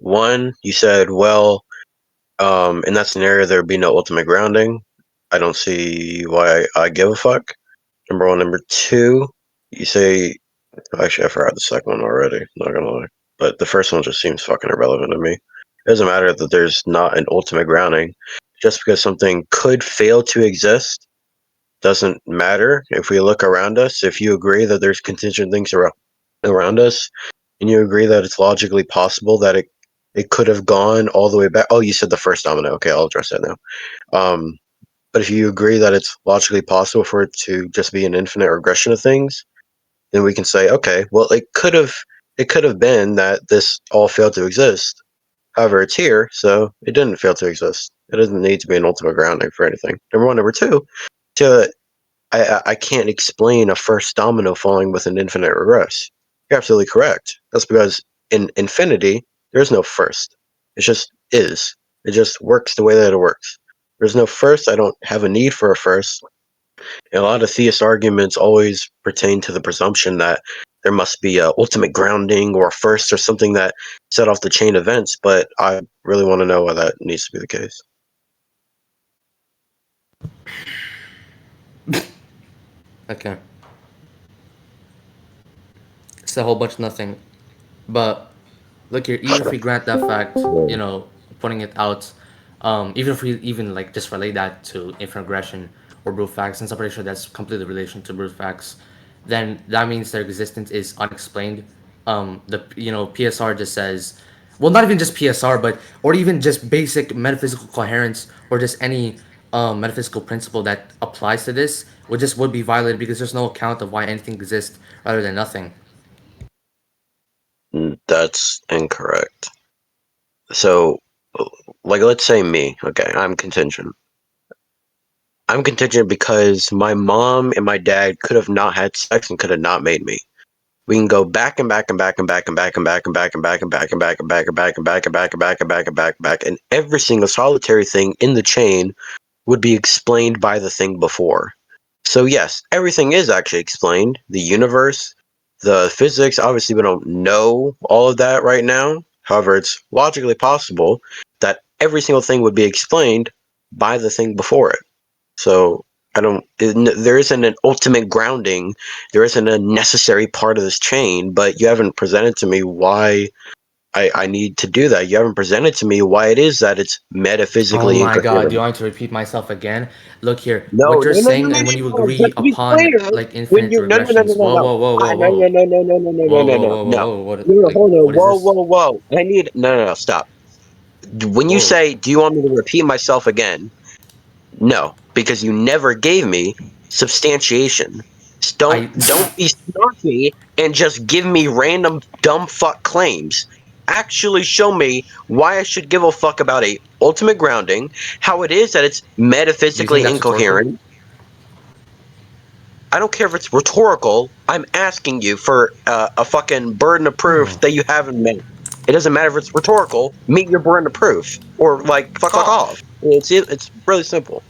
One, you said, well, in that scenario, there would be no ultimate grounding. I don't see why I give a fuck. Number one. Number two, you say, actually, I forgot the second one already, not gonna lie. But the first one just seems fucking irrelevant to me. It doesn't matter that there's not an ultimate grounding. Just because something could fail to exist doesn't matter. If we look around us, if you agree that there's contingent things around us, and you agree that it's logically possible that it could have gone all the way back. Oh, you said the first domino. Okay, I'll address that now. But if you agree that it's logically possible for it to just be an infinite regression of things, then we can say, okay, well, it could have been that this all failed to exist. However, it's here, so it didn't fail to exist. It doesn't need to be an ultimate grounding for anything. Number one. Number two, to I can't explain a first domino falling with an infinite regress. You're absolutely correct. That's because in infinity, there's no first. It just is. It just works the way that it works. There's no first. I don't have a need for a first. And a lot of theist arguments always pertain to the presumption that there must be a ultimate grounding or a first or something that set off the chain events, but I really want to know why that needs to be the case. Okay. It's a whole bunch of nothing. But look here, even if we grant that fact, you know, putting it out, even if we even like just relate that to infinite regression or brute facts, since I'm pretty sure that's completely relation to brute facts, then that means their existence is unexplained. The PSR just says, well, not even just PSR, but or even just basic metaphysical coherence or just any metaphysical principle that applies to this would be violated because there's no account of why anything exists rather than nothing. That's incorrect. So, like, let's say me. Okay, I'm contingent. I'm contingent because my mom and my dad could have not had sex and could have not made me. We can go back and back and back and back and back and back and back and back and back and back and back and back and back and back and back and back and back and back, and every single solitary thing in the chain would be explained by the thing before. So yes, everything is actually explained. The universe, the physics, obviously we don't know all of that right now. However, it's logically possible that every single thing would be explained by the thing before it. So there isn't an ultimate grounding. There isn't a necessary part of this chain, but you haven't presented to me why I need to do that. You haven't presented to me why it is that it's Oh metaphysically my god, do you incoherent. want me to repeat myself again? Look here, No, what you're no, no, no, saying, no, and when you no, no. agree Just to be upon clear, like when infinite you no, no, no, no, regressions. no, Whoa, no, whoa, whoa, ah, whoa, no, no, whoa. no, no, no, no, no, no, Whoa, no, whoa, no, whoa, whoa, no. whoa. What No, like hold on. what is Whoa, this? whoa, whoa. I need no, no, no. Stop. When you Whoa. say, "Do you want me to repeat myself again?" No, because you never gave me substantiation. I Don't be snarky and just give me random dumb fuck claims. Actually show me why I should give a fuck about a ultimate grounding, how it is that it's do you think metaphysically that's rhetorical? incoherent. I don't care if it's rhetorical. I'm asking you for a fucking burden of proof Oh. that you haven't met. It doesn't matter if it's rhetorical. Meet your burden of proof, or like fuck off. It's really simple.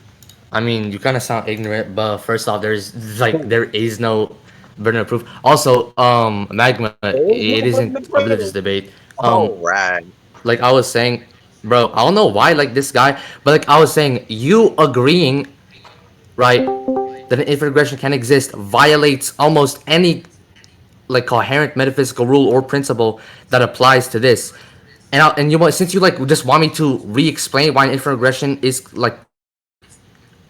I mean, you kind of sound ignorant, but first off, there is no burden of proof. Also, magma, There is it no isn't burden of a religious proof. debate. All right. Like I was saying, bro, I don't know why like this guy, but like I was saying, you agreeing, right, that an infinite regression can exist violates almost any like coherent metaphysical rule or principle that applies to this. And you want, since you like just want me to re-explain why an infinite regression is like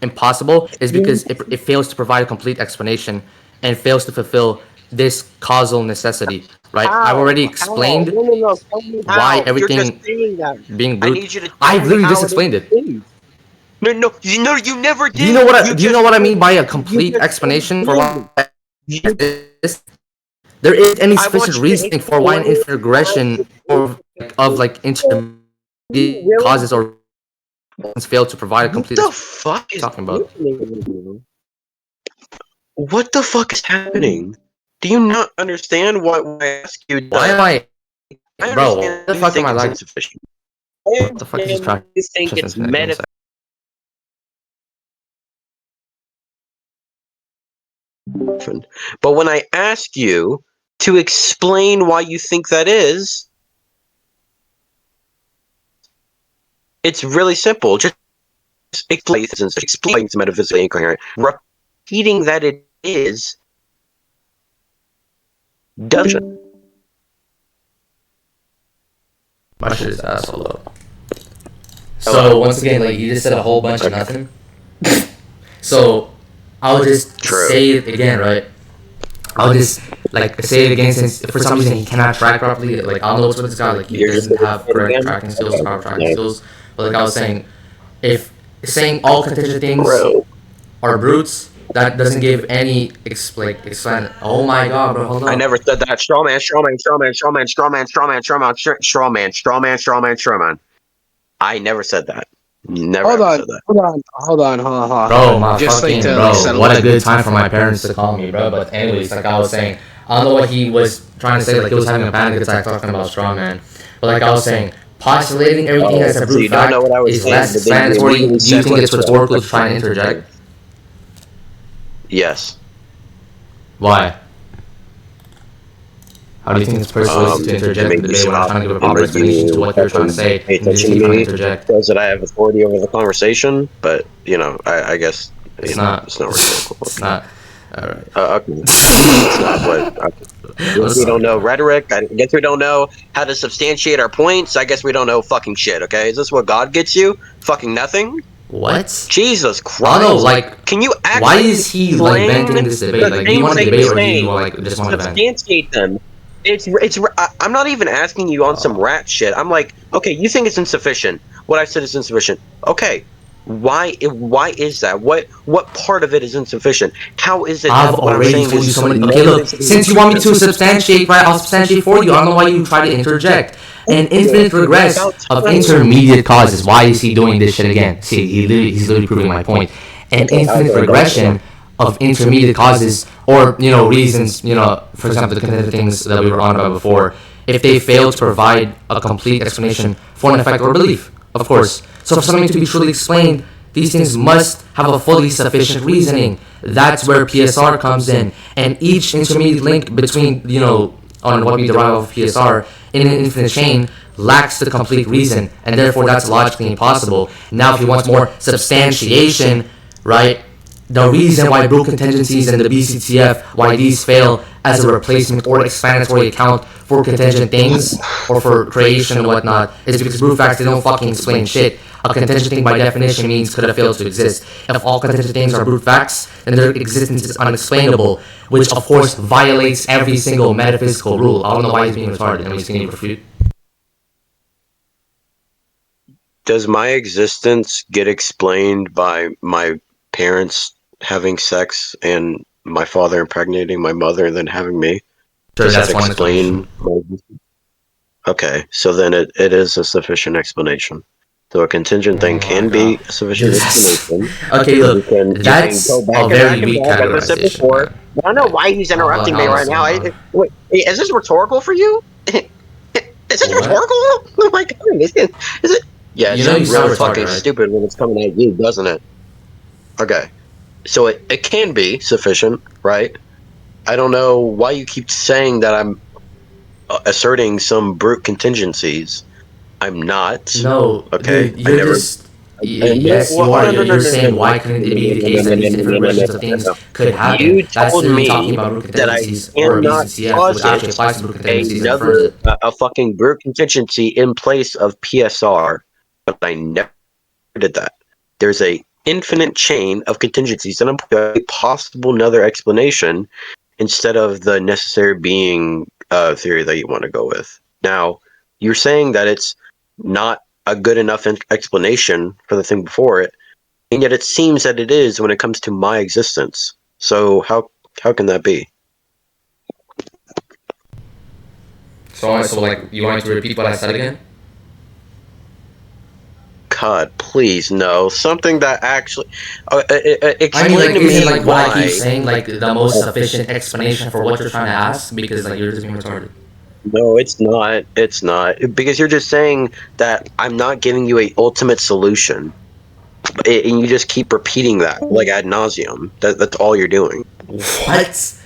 impossible, is because it fails to provide a complete explanation and fails to fulfill this causal necessity, right? I've How? already How? explained No, no, no. Tell me why how. You're just everything saying that. being I brute. need you to tell I've me literally just how it explained it. is. No, no, you never Do you know did. You do you just know what I said. mean by a You complete just said explanation for you why did. You. this? There isn't any I sufficient want you to reasoning for why an explain infinite why regression it or of is. like So, intermediate really, causes or fail to provide a what complete the explanation. fuck What is are you talking about? happening with you? What the fuck is happening? Do you not understand what I ask you Why am does? I, I bro? understand What the you fuck am think I it's like? insufficient. I What the fuck is this understand practice? you think Just it's infinite. Give me a second. metaphysical. But when I ask you to explain why you think that is, It's really simple. Just explain it's metaphysically incoherent. Repeating that it is doesn't. My shit is asshole though. So once again, like you just said a whole bunch of nothing. So I'll just say it again, right? I'll just like say it again since for some reason he cannot track properly. Like I'll know what's with this guy. Like he doesn't have correct tracking skills, proper tracking skills. But like I was saying, if saying all contingent things are brutes, that doesn't give any explain. Oh my god, bro, hold on. I never said that. Straw man. I never said that. Never said that. Hold on. Bro, my just fucking like bro, what a good time for my parents to call me, bro. But anyways, like I was saying, I don't know what he was trying to say. Like he was having a panic attack talking about strongman. But like I was saying, postulating everything as a brute fact is less explanatory. Do you think it's rhetorical to try and interject? Yes. Why? How do you think it's persuasive to interject in the debate when I'm trying to give a proper explanation to what you're trying to say? And you just keep trying to interject. Says that I have authority over the conversation, but you know, I guess it's not rhetorical. It's not. All right. Okay. It's not what. We don't know rhetoric. I guess we don't know how to substantiate our points. I guess we don't know fucking shit. Okay, is this what God gets you? Fucking nothing. What? Jesus Christ! I don't know. Like, can you actually? Why is he like venting this debate? Like, do you want to debate or do you like just want to vent? Substantiate them. I'm not even asking you on some rat shit. I'm like, okay, you think it's insufficient. What I said is insufficient. Okay, why is that? What part of it is insufficient? How is it? I've already told you so many. Okay, look, since you want me to substantiate, right? I'll substantiate for you. I don't know why you try to interject. An infinite regress of intermediate causes. Why is he doing this shit again? See, he's literally proving my point. An infinite regression of intermediate causes or reasons, for example, the contingent things that we were on about before, if they fail to provide a complete explanation for an effect or belief, of course. So for something to be truly explained, these things must have a fully sufficient reasoning. That's where PSR comes in, and each intermediate link between on what we derive of PSR in an infinite chain lacks the complete reason, and therefore that's logically impossible. Now if you want more substantiation, right, the reason why brute contingencies and the BCTF, why these fail as a replacement or explanatory account for contingent things or for creation and whatnot is because brute facts, they don't fucking explain shit. A contingent thing by definition means could have failed to exist. If all contingent things are brute facts, then their existence is unexplainable, which of course violates every single metaphysical rule. I don't know why he's being retarded, and he's going to refute. Does my existence get explained by my parents having sex and my father impregnating my mother and then having me? Sure, that's one explanation. Okay, so then it is a sufficient explanation. So a contingent thing can be a sufficient explanation. Okay, look, that's a very weak categorization. I don't know why he's interrupting me right now. Wait, is this rhetorical for you? Is it rhetorical? Oh my god, is it? Yeah, it sounds really fucking stupid when it's coming at you, doesn't it? Okay. So it can be sufficient, right? I don't know why you keep saying that I'm asserting some brute contingencies. I'm not. No. Okay. Dude, you're just... Yes, you are. You're saying why couldn't it be the case that these different versions of things could happen? You That's told literally me talking about brute contingencies that I or cannot BCCF, which actually applies to brute contingencies. a fucking brute contingency in place of PSR, but I never did that. There's a infinite chain of contingencies and a possible another explanation instead of the necessary being theory that you want to go with. Now, you're saying that it's not a good enough explanation for the thing before it, and yet it seems that it is when it comes to my existence. So how can that be? So like, you want me to repeat what I said again? God, please, no. Something that actually explain I mean, like, to me isn't like why. what I keep saying like the most sufficient explanation for what you're trying to ask? Because like you're just being retarded. No, it's not. It's not. Because you're just saying that I'm not giving you a ultimate solution. And you just keep repeating that, like ad nauseum. That's all you're doing. What?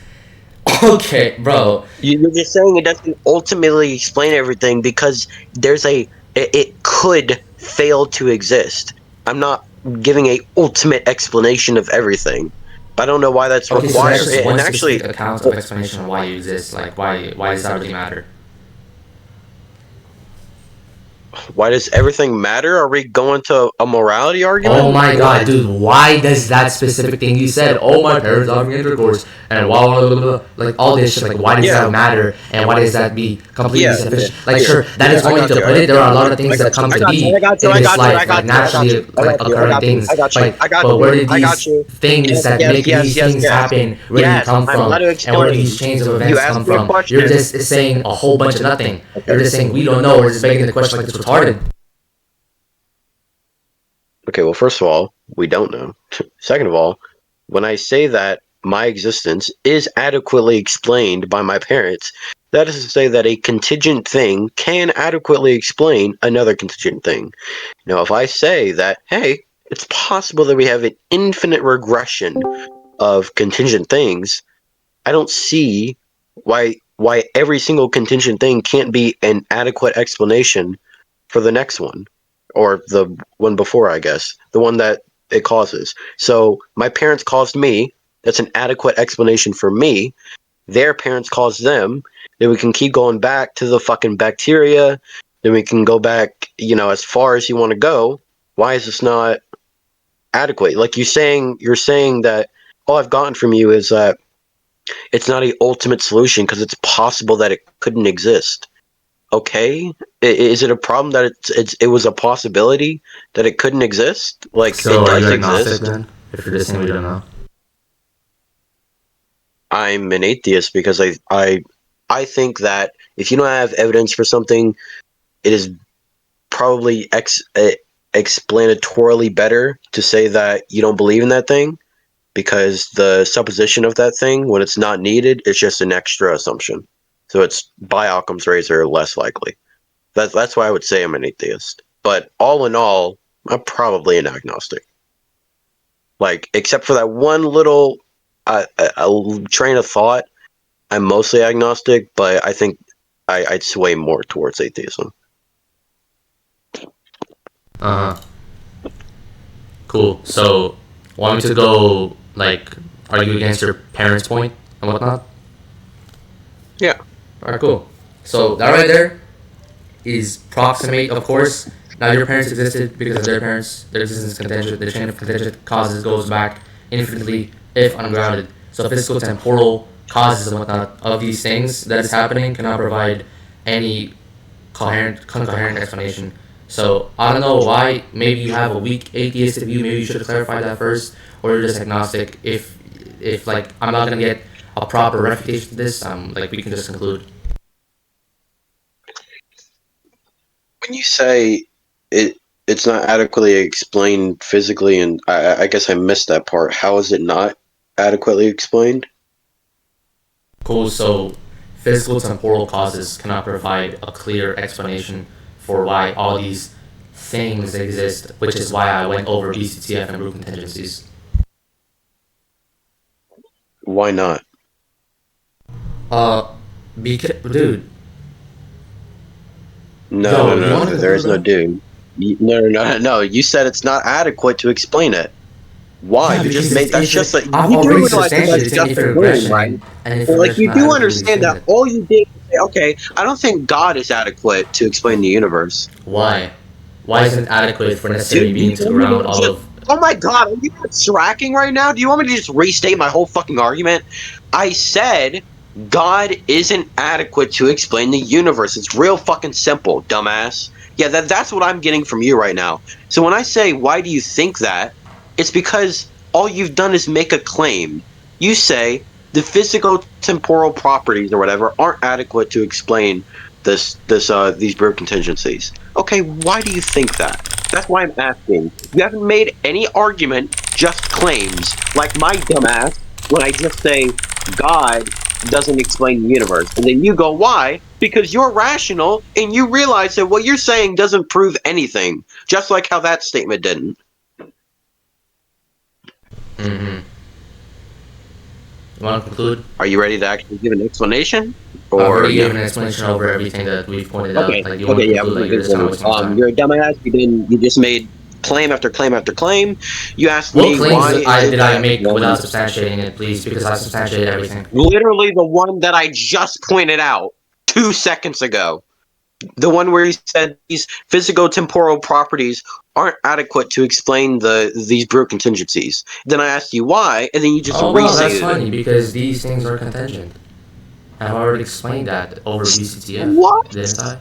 Okay, bro. You're just saying it doesn't ultimately explain everything because there's it could fail to exist. I'm not giving a ultimate explanation of everything. I don't know why that's Okay, so that's required. just one And specific actually, account of explanation of why you exist. Like, why does that really matter? why does everything matter? Are we going to a morality Oh argument? my god, What? dude, why does that specific thing you said, oh my parents having intercourse, and blah, blah, blah, blah, blah, like all this shit, like why does Yeah, that matter, and why does that be completely yeah, yeah. sufficient? Like, Here, sure, that here, is I one way got to you. put it. There are a lot of I things that got you. come I to got you. be I got you. in I this got you. I life, like got you. I got naturally, you. I like got you. I occurring got you. things. I got you. Like, I got but where you. did I got these you. things Yes, that yes, make yes, these yes, things yes. happen really Yes, come I'm from, about to and where do these explain. chains of You events asked come me a from? You're question. just saying a whole bunch of nothing. Okay. You're just saying we don't know. We're just begging the question like it's retarded. Okay, well, first of all, we don't know. Second of all, when I say that my existence is adequately explained by my parents, that is to say that a contingent thing can adequately explain another contingent thing. Now, if I say that, hey, it's possible that we have an infinite regression of contingent things, I don't see why every single contingent thing can't be an adequate explanation for the next one, or the one before, I guess, the one that it causes. So my parents caused me. That's an adequate explanation for me. Their parents caused them. Then we can keep going back to the fucking bacteria. Then we can go back, as far as you want to go. Why is this not adequate? Like you're saying that all I've gotten from you is that it's not a ultimate solution because it's possible that it couldn't exist. Okay, is it a problem that it was a possibility that it couldn't exist? Like it So are you does agnostic exist. then? If you're just saying we don't know. I'm an atheist because I think that if you don't have evidence for something, it is probably explanatorily better to say that you don't believe in that thing, because the supposition of that thing when it's not needed is just an extra assumption. So it's by Occam's razor less likely. That's why I would say I'm an atheist. But all in all, I'm probably an agnostic. Like, except for that one little train of thought, I'm mostly agnostic. But I think I'd sway more towards atheism. Uh huh. Cool. So, want me to go like argue against your parents' point and whatnot? Yeah. All right, cool. So that right there is proximate, of course. Now your parents existed because of their parents. Their existence is contingent. The chain of contingent causes goes back infinitely if ungrounded. So physical, temporal causes and whatnot of these things that is happening cannot provide any concurrent explanation. So I don't know why. Maybe you have a weak atheistic view. Maybe you should clarify that first, or you're just agnostic. If like I'm not gonna get a proper refutation to this, like we can just conclude. When you say it, it's not adequately explained physically, and I guess I missed that part. How is it not adequately explained? Cool. So physical temporal causes cannot provide a clear explanation for why all these things exist, which is why I went over BCTF and root contingencies. Why not? Uh, dude, No, no, yo, you no. want to There conclude, is no bro? dude. No, no, no, no. You said it's not adequate to explain it. Why? Yeah, You just because made that's if just like I've you do already realize that that's substantiated saying just if a game, regression right? and if Like regression you not do adequately understand explain that it, all you did. Okay, I don't think God is adequate to explain the universe. why? Why isn't it adequate for necessary Dude, you being to want me ground to all just? of? Oh my God, are you not tracking right now? Do you want me to just restate my whole fucking argument? I said God isn't adequate to explain the universe. It's real fucking simple, dumbass. Yeah, that's what I'm getting from you right now. So when I say why do you think that, it's because all you've done is make a claim. You say the physical temporal properties or whatever aren't adequate to explain these brute contingencies. Okay, why do you think that? That's why I'm asking. You haven't made any argument, just claims, like my dumbass when I just say God doesn't explain the universe. And then you go, why? Because you're rational and you realize that what you're saying doesn't prove anything, just like how that statement didn't. Mm-hmm. You want to conclude? Are you ready to actually give an explanation, I've or already no? given an explanation over everything that we've pointed out. Okay, Like, do you want okay, to yeah, conclude? we're Like, gonna you're just kind of continue. wasting my time. You're a dumbass. You just made claim after claim after claim. You asked What me claims why did is I it did I that make without substantiating it, please? Because I substantiated everything. literally the one that I just pointed out 2 seconds ago. The one where you said these physical temporal properties aren't adequate to explain these brute contingencies. Then I asked you why, and then you just Oh well, that's restated it. funny because these things are contingent. I've already explained that over BCTF, What? didn't I?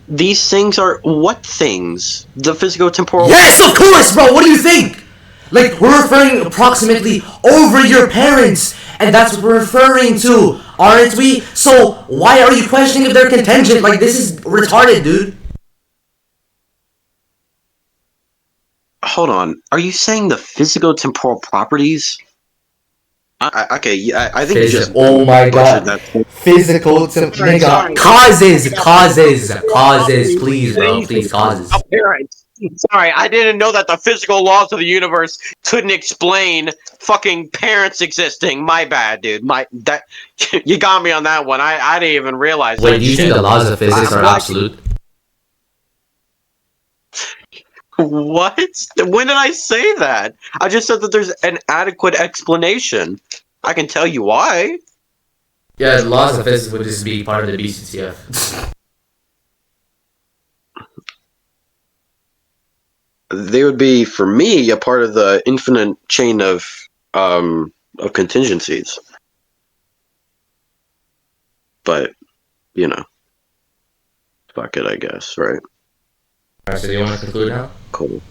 These things are what things? The physical temporal. Yes, of course, bro. What do you think? Like, we're referring approximately over your parents, and that's what we're referring to, aren't we? So why are you questioning if they're contingent? Like, this is retarded, dude. Hold on. Are you saying the physical temporal properties? Okay, yeah, I think you just Oh my butchered god. that. Physical Sorry, nigga. sorry. Causes, please, bro. Please, causes. Appearance. Sorry, I didn't know that the physical laws of the universe couldn't explain fucking parents existing. My bad, dude. My that you got me on that one. I didn't even realize Wait, that do you think shit. the laws of physics I'm are glad. absolute? What? When did I say that? I just said that there's an adequate explanation. I can tell you why. Yeah, the laws of physics would just be part of the BCTF. They would be, for me, a part of the infinite chain of contingencies. But you know, fuck it, I guess, right? Alright, so do you want to conclude now? Cool.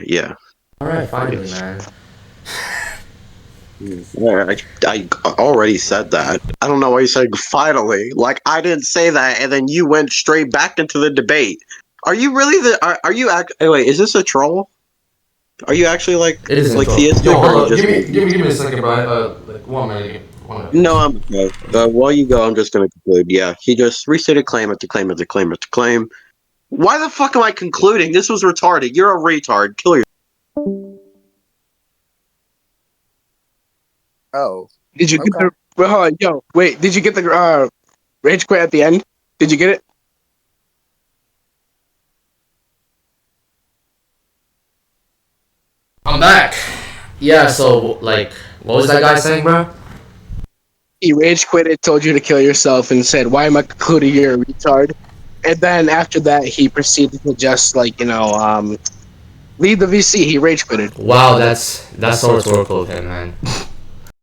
Yeah. Alright, finally, man. Yeah, I already said that. I don't know why you said finally. Like, I didn't say that, and then you went straight back into the debate. Are you really are you wait, is this a troll? Are you actually It is like intro. theistic, Yo, or are hold you up. just Give me a second, bro. Like 1 minute. 1 minute. no, I'm okay. While you go, I'm just gonna conclude. Yeah, he just restated claim after claim after claim after claim. Why the fuck am I concluding? This was retarded. You're a retard. Kill your. Oh, Did you get okay. the hold on, yo, wait, did you get the rage quit at the end? Did you get it? I'm back. Yeah, so, like, what was that guy saying, bro? He rage quitted, told you to kill yourself, and said, "Why am I concluding you're a retard?" And then after that, he proceeded to just leave the VC. He rage quitted. Wow, that's so rhetorical of him, man.